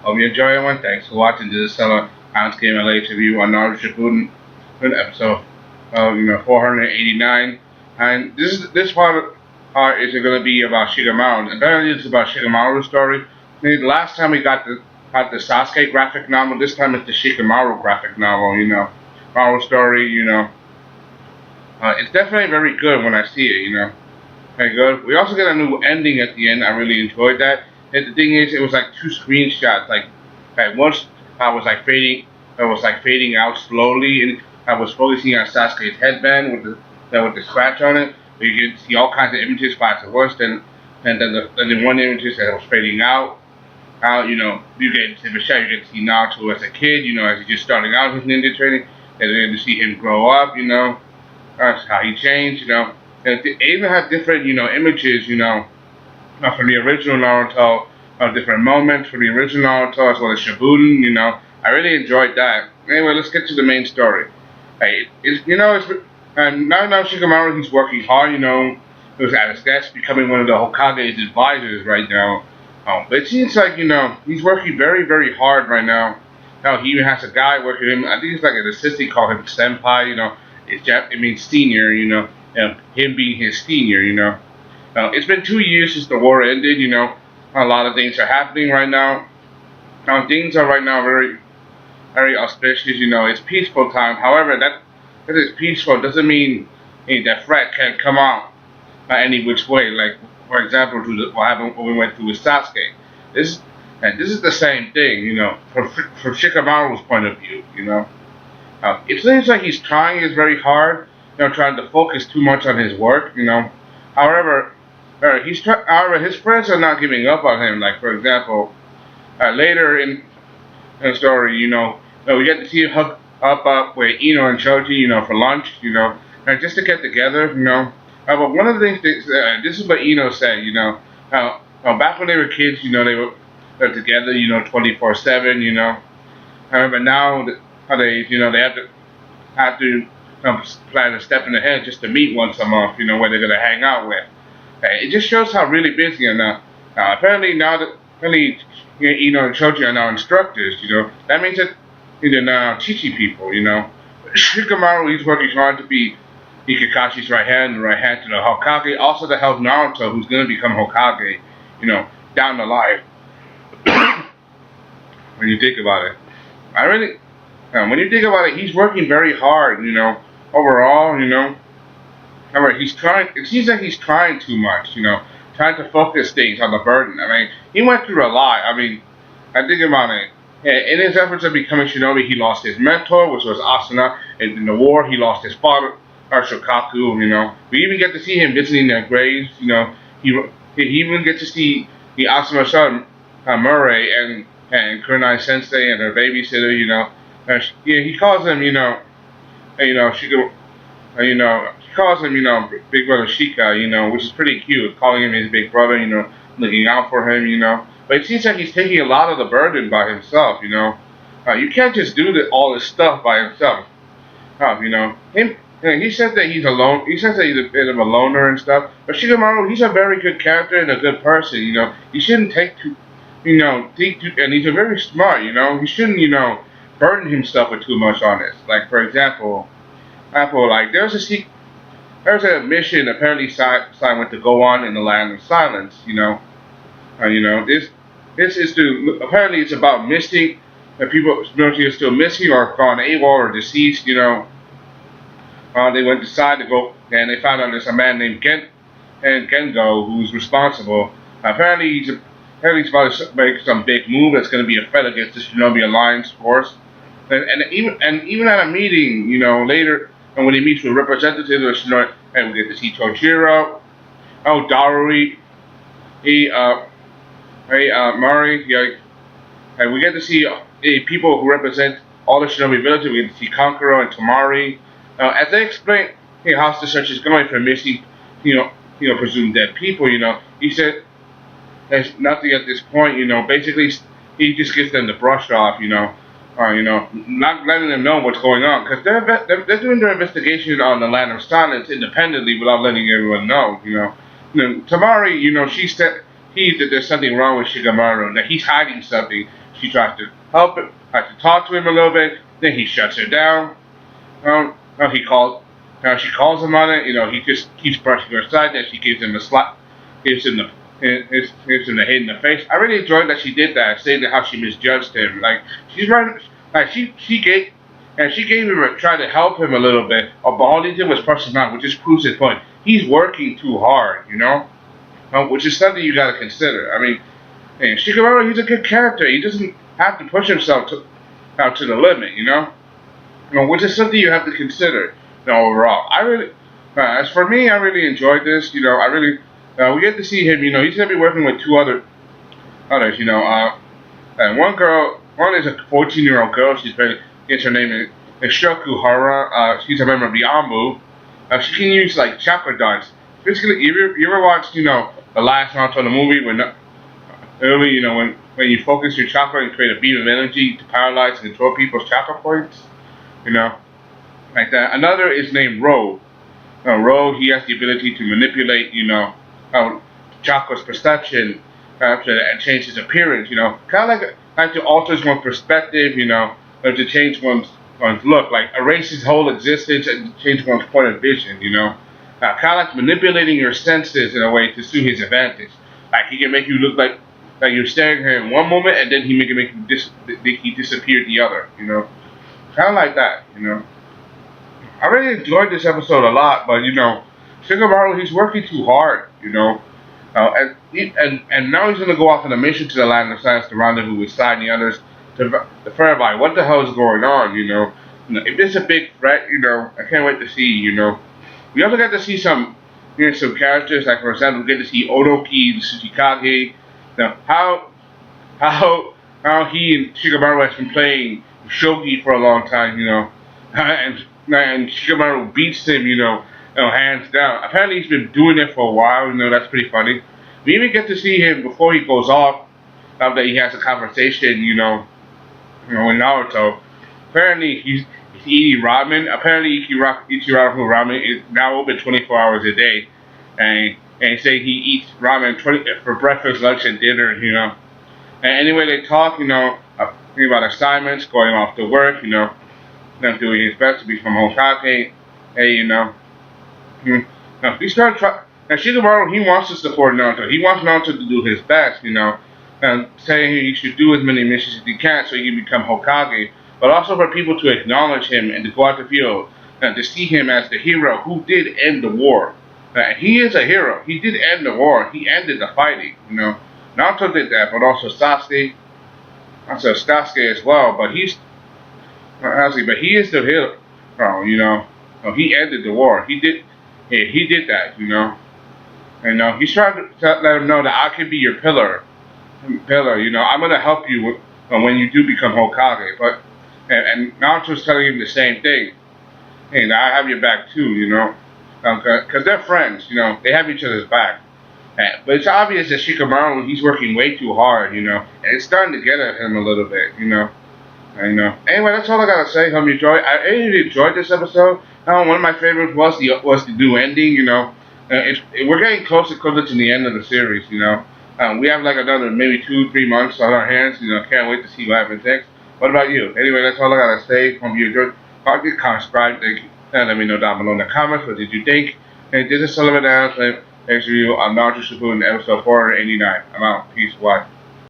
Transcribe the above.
Hope you enjoy everyone. Thanks for watching. This is Sellavin Game LA review on Naruto Shippuden, episode 489. And this part is going to be about Shikamaru. Apparently, it's about Shikamaru's story. The last time we got the Sasuke graphic novel. This time it's the Shikamaru graphic novel. Maru's story. It's definitely very good when I see it. Very good. We also get a new ending at the end. I really enjoyed that. And the thing is, it was like two screenshots. Like once I was like fading out slowly, and I was focusing on Sasuke's headband with the scratch on it. You could see all kinds of images flash at once. Then the one image that was fading out. You get to Michelle. You get to see Naruto as a kid. As he's just starting out his ninja training. And then to see him grow up. That's how he changed. And they even have different images. From the original Naruto, different moments from the original Naruto as well as Shippuden. I really enjoyed that. Anyway, let's get to the main story. Hey, now Shikamaru, he's working hard. He was at his desk, becoming one of the Hokage's advisors right now. But it seems like he's working very, very hard right now. Now he even has a guy working him. I think it's like an assistant, called him senpai. It means senior. Him being his senior. It's been 2 years since the war ended. A lot of things are happening right now. Things are right now very, very auspicious. It's peaceful time. However, that it's peaceful doesn't mean that threat can't come out any which way. Like, for example, what happened when we went through with Sasuke. This is the same thing. From Shikamaru's point of view. It seems like he's trying his very hard. Trying to focus too much on his work. However, his friends are not giving up on him. Like, for example, later in the story, we get to see him hook up with Ino and Choji, for lunch, just to get together, But one of the things, this is what Ino said, back when they were kids, they were together, 24/7, However, nowadays, they have to plan a step in ahead just to meet once a month, where they're gonna hang out with. It just shows how really busy they are now. Apparently Ino and Choji are now instructors. That means that they're now teaching people. Shikamaru, he's working hard to be Kakashi's right hand to the Hokage, also to help Naruto, who's gonna become Hokage. Down the line. When you think about it, when you think about it, he's working very hard. Overall, However, he's trying. It seems like he's trying too much. Trying to focus things on the burden. He went through a lot. I think about it. In his efforts of becoming Shinobi, he lost his mentor, which was Asuna. In the war, he lost his father, Shokaku. We even get to see him visiting their graves. He even get to see the Asuna's son, Murray, and Kunai Sensei and her babysitter. He calls him, he calls him, Big Brother Shika, which is pretty cute, calling him his big brother, looking out for him, But it seems like he's taking a lot of the burden by himself, You can't just do all this stuff by himself. He said that he's alone. He says that he's a bit of a loner and stuff. But Shikamaru, he's a very good character and a good person, You shouldn't take too, and he's a very smart, He shouldn't, burden himself with too much on this. Like, for example, like there's a mission apparently Sai went to go on in the Land of Silence. This is to apparently it's about missing that people military is still missing or gone AWOL or deceased. They went decide to go and they found out there's a man named Gengo who's responsible. Apparently he's about to make some big move that's going to be a threat against the Shinobi Alliance force. And even at a meeting, later. And when he meets with representatives of Shinobi, and we get to see Tojiro, Darui, Murray, and we get to see people who represent all the Shinobi villages. We get to see Kankuro and Tamari. As they explain how the search is going for missing, presumed dead people. He said there's nothing at this point. Basically he just gives them the brush off. Not letting them know what's going on, because they're doing their investigation on the Land of Silence independently without letting everyone know. Tamari, she said that there's something wrong with Shikamaru, that he's hiding something. she tries to help him, tries to talk to him a little bit. Then he shuts her down. He calls. She calls him on it. He just keeps brushing her aside. Then she gives him a slap, gives him the gives him the hit in the face. I really enjoyed that she did that, saying how she misjudged him. Like she's right. Like she gave. And she gave him tried to help him a little bit, but all he did was press him out, which just proves his point. He's working too hard, which is something you got to consider. I mean, Shikamaru, he's a good character. He doesn't have to push himself out to the limit, which is something you have to consider. Overall, as for me, I really enjoyed this. I really, we get to see him. He's gonna be working with two others. And one is a 14-year-old girl. Her name is Shokuhara. She's a member of the Ambu. She can use like chakra darts. Basically, you ever watched, the last Naruto the movie when when you focus your chakra and create a beam of energy to paralyze and control people's chakra points, like that. Another is named Ro. Ro, he has the ability to manipulate, chakra's perception and change his appearance. Kind of like to alter one's perspective, or to change one's look, like erase his whole existence and change one's point of vision, kind of like manipulating your senses in a way to suit his advantage. Like he can make you look like you're staring at him one moment, and then he make you disappear the other, kind of like that, I really enjoyed this episode a lot, but Shikamaru, he's working too hard, and now he's gonna go off on a mission to the land of science to rendezvous with Sai and the others to verify what the hell is going on, If this is a big threat, I can't wait to see, We also get to see some characters, like for example, we get to see Odoki, the Tsuchikage, how he and Shikamaru has been playing shogi for a long time, and Shikamaru beats him, hands down. Apparently he's been doing it for a while, that's pretty funny. We even get to see him before he goes off, that he has a conversation, with Naruto. Apparently he's eating ramen. Apparently Ichiraku ramen is now open 24 hours a day, and say he eats ramen for breakfast, lunch, and dinner. And anyway, they talk. About assignments, going off to work. Them doing his best to become Hokage. Hey, he started trying. Now Shikamaru, he wants to support Naruto. He wants Naruto to do his best. And saying he should do as many missions as he can so he can become Hokage, but also for people to acknowledge him and to go out the field and to see him as the hero who did end the war. He is a hero. He did end the war. He ended the fighting. Naruto did that, but also Sasuke as well. But he is the hero. He ended the war. He did that. And he's trying to let him know that I can be your pillar. I'm gonna help you when you do become Hokage. But and Naruto's telling him the same thing. Hey, I have your back too, because they're friends. They have each other's back. But it's obvious that Shikamaru, he's working way too hard, and it's starting to get at him a little bit, Anyway, that's all I gotta say. I really enjoyed this episode. One of my favorites was the new ending. We're getting closer to the end of the series. We have like another maybe 2-3 months on our hands. Can't wait to see what happens next. What about you? Anyway, that's all I gotta say. Hope you enjoyed. Comment, subscribe, and let me know down below in the comments what did you think. And this is Sellavin. Thanks for you on Naruto Shippuden episode 489. I'm out. Peace. Bye.